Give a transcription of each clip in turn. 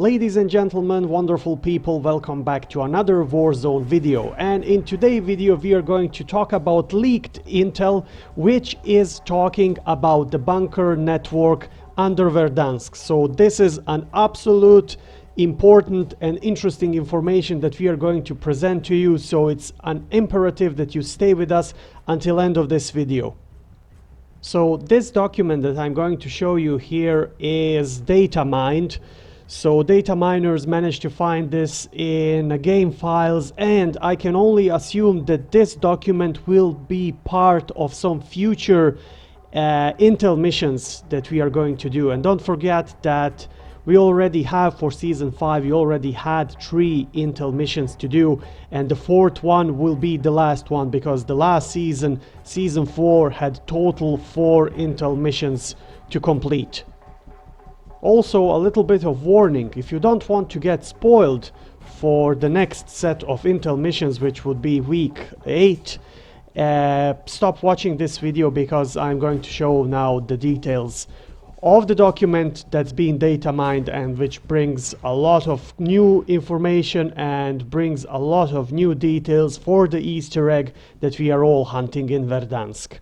Ladies and gentlemen, wonderful people, welcome back to another Warzone video. And in today's video we are going to talk about leaked intel, which is talking about the bunker network under Verdansk. So this is an absolute important and interesting information that we are going to present to you, so it's an imperative that you stay with us until end of this video. So this document that I'm going to show you here is data mined. So data miners managed to find this in game files, and I can only assume that this document will be part of some future intel missions that we are going to do. And don't forget that we already have, for season 5, we already had 3 intel missions to do, and the 4th one will be the last one, because the last season, season 4, had total 4 intel missions to complete. Also, a little bit of warning: if you don't want to get spoiled for the next set of intel missions, which would be week 8, stop watching this video, because I'm going to show now the details of the document that's been data mined, and which brings a lot of new information and brings a lot of new details for the Easter egg that we are all hunting in Verdansk.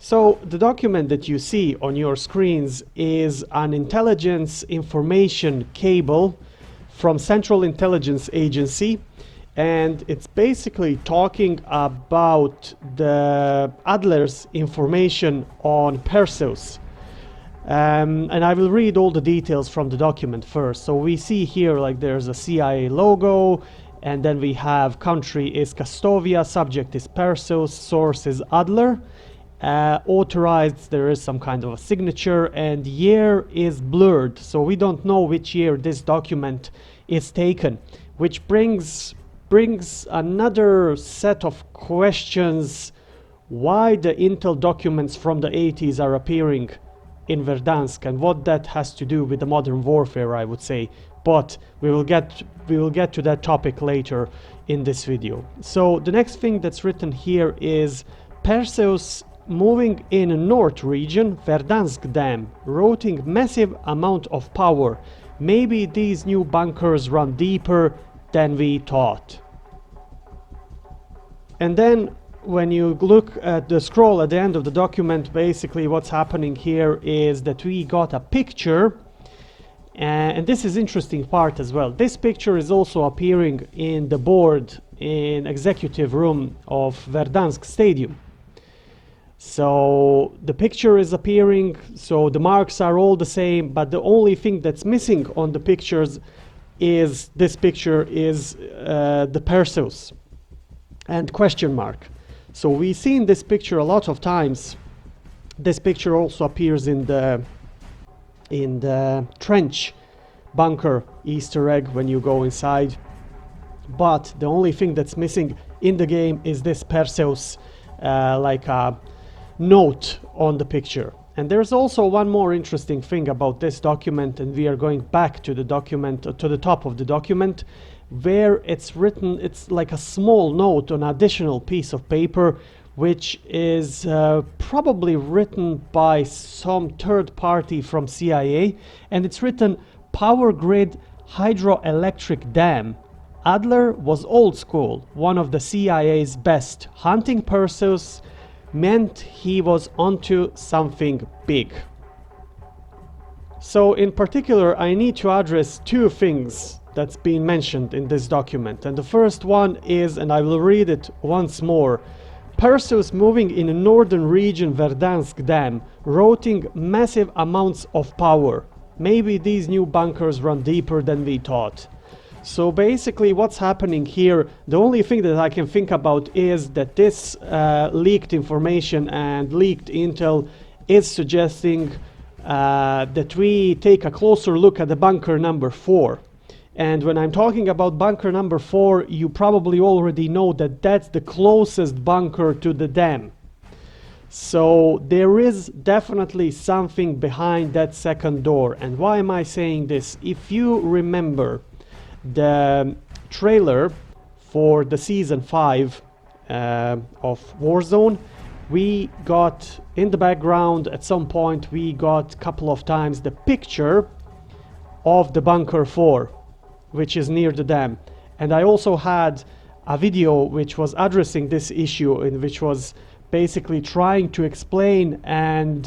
So the document that you see on your screens is an intelligence information cable from Central Intelligence Agency, and it's basically talking about the Adler's information on Perseus. And I will read all the details from the document first. So we see here, like, there's a CIA logo, and then we have country is Castovia, subject is Perseus, source is Adler, authorized, there is some kind of a signature, and year is blurred, so we don't know which year this document is taken, which brings another set of questions: why the intel documents from the 80s are appearing in Verdansk, and what that has to do with the modern warfare, I would say. But we will get to that topic later in this video. So the next thing that's written here is Perseus moving in a north region, Verdansk Dam, routing massive amount of power. Maybe these new bunkers run deeper than we thought. And then when you look at the scroll at the end of the document, basically what's happening here is that we got a picture, and this is interesting part as well. This picture is also appearing in the board in executive room of Verdansk Stadium. So the picture is appearing, so the marks are all the same, but the only thing that's missing on the pictures is this picture is the Perseus and question mark. So we've seen this picture a lot of times. This picture also appears in the trench bunker Easter egg when you go inside. But the only thing that's missing in the game is this Perseus, like a note on the picture. And there's also one more interesting thing about this document, and we are going back to the document, to the top of the document, where it's written, it's like a small note on an additional piece of paper, which is probably written by some third party from CIA, and it's written power grid hydroelectric dam. Adler was old school, one of the CIA's best. Hunting Perseus meant he was onto something big. So in particular, I need to address 2 things that's been mentioned in this document. And the first one is, and I will read it once more: Perseus moving in a northern region, Verdansk Dam, routing massive amounts of power. Maybe these new bunkers run deeper than we thought. So basically what's happening here, the only thing that I can think about is that this leaked information and leaked intel is suggesting that we take a closer look at the bunker number 4. And when I'm talking about bunker number 4, you probably already know that that's the closest bunker to the dam. So there is definitely something behind that second door. And why am I saying this? If you remember the trailer for the season 5 of Warzone, we got in the background at some point, we got a couple of times the picture of the bunker 4, which is near the dam. And I also had a video which was addressing this issue, in which was basically trying to explain and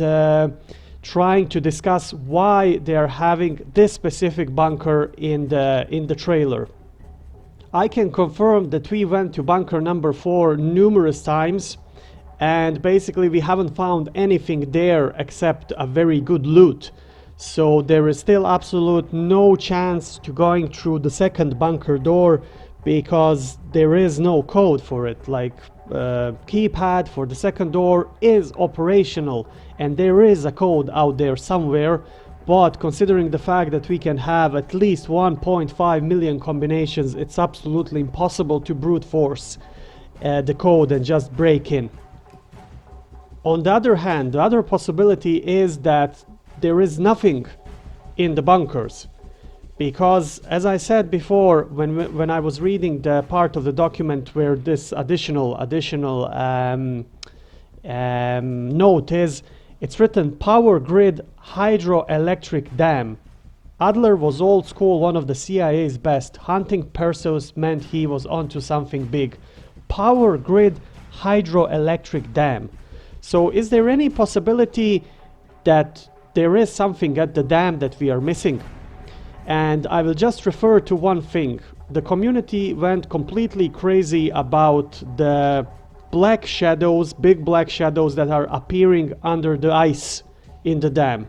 trying to discuss why they are having this specific bunker in the trailer. I can confirm that we went to bunker number 4 numerous times, and basically we haven't found anything there except a very good loot. So there is still absolute no chance to going through the second bunker door, because there is no code for it. Like keypad for the second door is operational and there is a code out there somewhere, but considering the fact that we can have at least 1.5 million combinations, it's absolutely impossible to brute force the code and just break in. On the other hand, the other possibility is that there is nothing in the bunkers, because as I said before, when I was reading the part of the document where this additional note is, it's written power grid hydroelectric dam. Adler was old school, one of the CIA's best. Hunting Perseus meant he was onto something big. Power grid hydroelectric dam. So is there any possibility that there is something at the dam that we are missing? And I will just refer to one thing. The community went completely crazy about the black shadows, big black shadows that are appearing under the ice in the dam.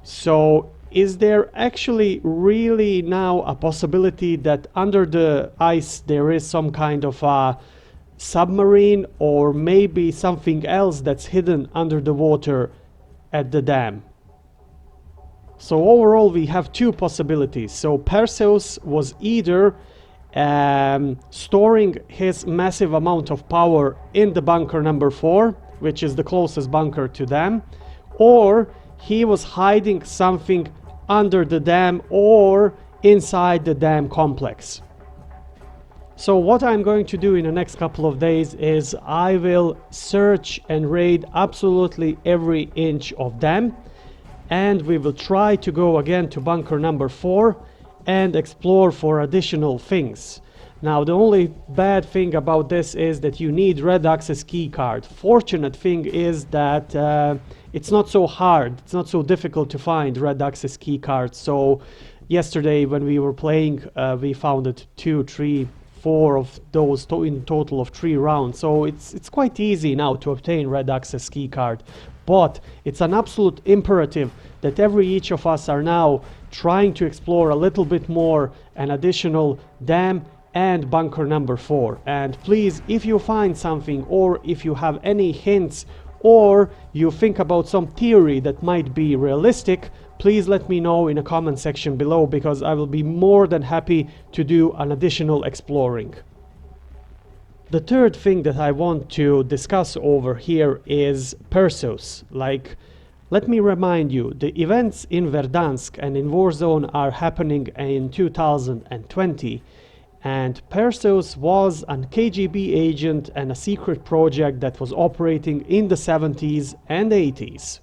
So is there actually really now a possibility that under the ice there is some kind of a submarine, or maybe something else that's hidden under the water at the dam? So overall we have two possibilities. So Perseus was either storing his massive amount of power in the bunker number 4, which is the closest bunker to them, or he was hiding something under the dam or inside the dam complex. So what I'm going to do in the next couple of days is I will search and raid absolutely every inch of dam, and we will try to go again to bunker number 4 and explore for additional things. Now the only bad thing about this is that you need red access key card. Fortunate thing is that it's not so hard, it's not so difficult to find red access key cards. So yesterday when we were playing, we found it 2, 3, 4 of those in total of 3 rounds. So it's quite easy now to obtain red access key card. But it's an absolute imperative that each of us are now trying to explore a little bit more an additional dam and bunker number 4. And please, if you find something, or if you have any hints, or you think about some theory that might be realistic, please let me know in a comment section below, because I will be more than happy to do an additional exploring. The third thing that I want to discuss over here is Perseus. Like, let me remind you, the events in Verdansk and in Warzone are happening in 2020, and Perseus was a KGB agent and a secret project that was operating in the 70s and 80s.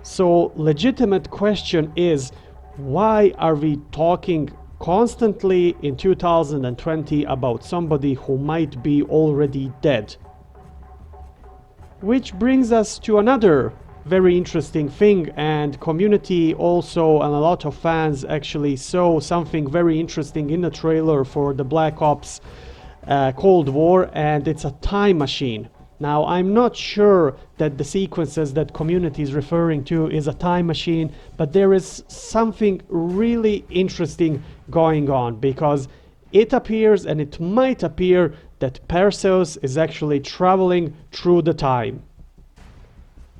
So legitimate question is, why are we talking constantly in 2020 about somebody who might be already dead? Which brings us to another very interesting thing, and community also and a lot of fans actually saw something very interesting in the trailer for the Black Ops Cold War, and it's a time machine. Now I'm not sure that the sequences that community is referring to is a time machine, but there is something really interesting going on, because it appears, and it might appear, that Perseus is actually traveling through the time.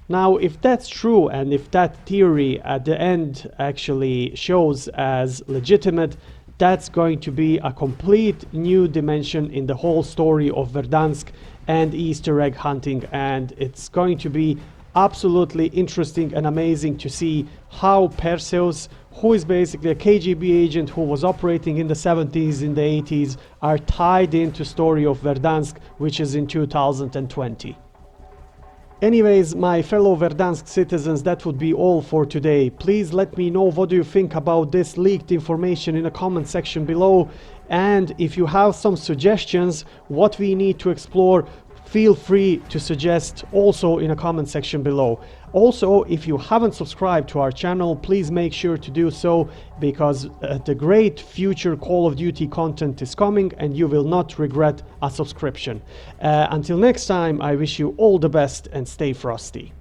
Now if that's true, and if that theory at the end actually shows as legitimate, that's going to be a complete new dimension in the whole story of Verdansk and Easter egg hunting, and it's going to be absolutely interesting and amazing to see how Perseus, who is basically a KGB agent who was operating in the 70s, in the 80s, are tied into story of Verdansk, which is in 2020. Anyways, my fellow Verdansk citizens, that would be all for today. Please let me know what do you think about this leaked information in the comment section below. And if you have some suggestions what we need to explore, feel free to suggest also in a comment section below. Also, if you haven't subscribed to our channel, please make sure to do so, because the great future Call of Duty content is coming and you will not regret a subscription. Until next time, I wish you all the best and stay frosty.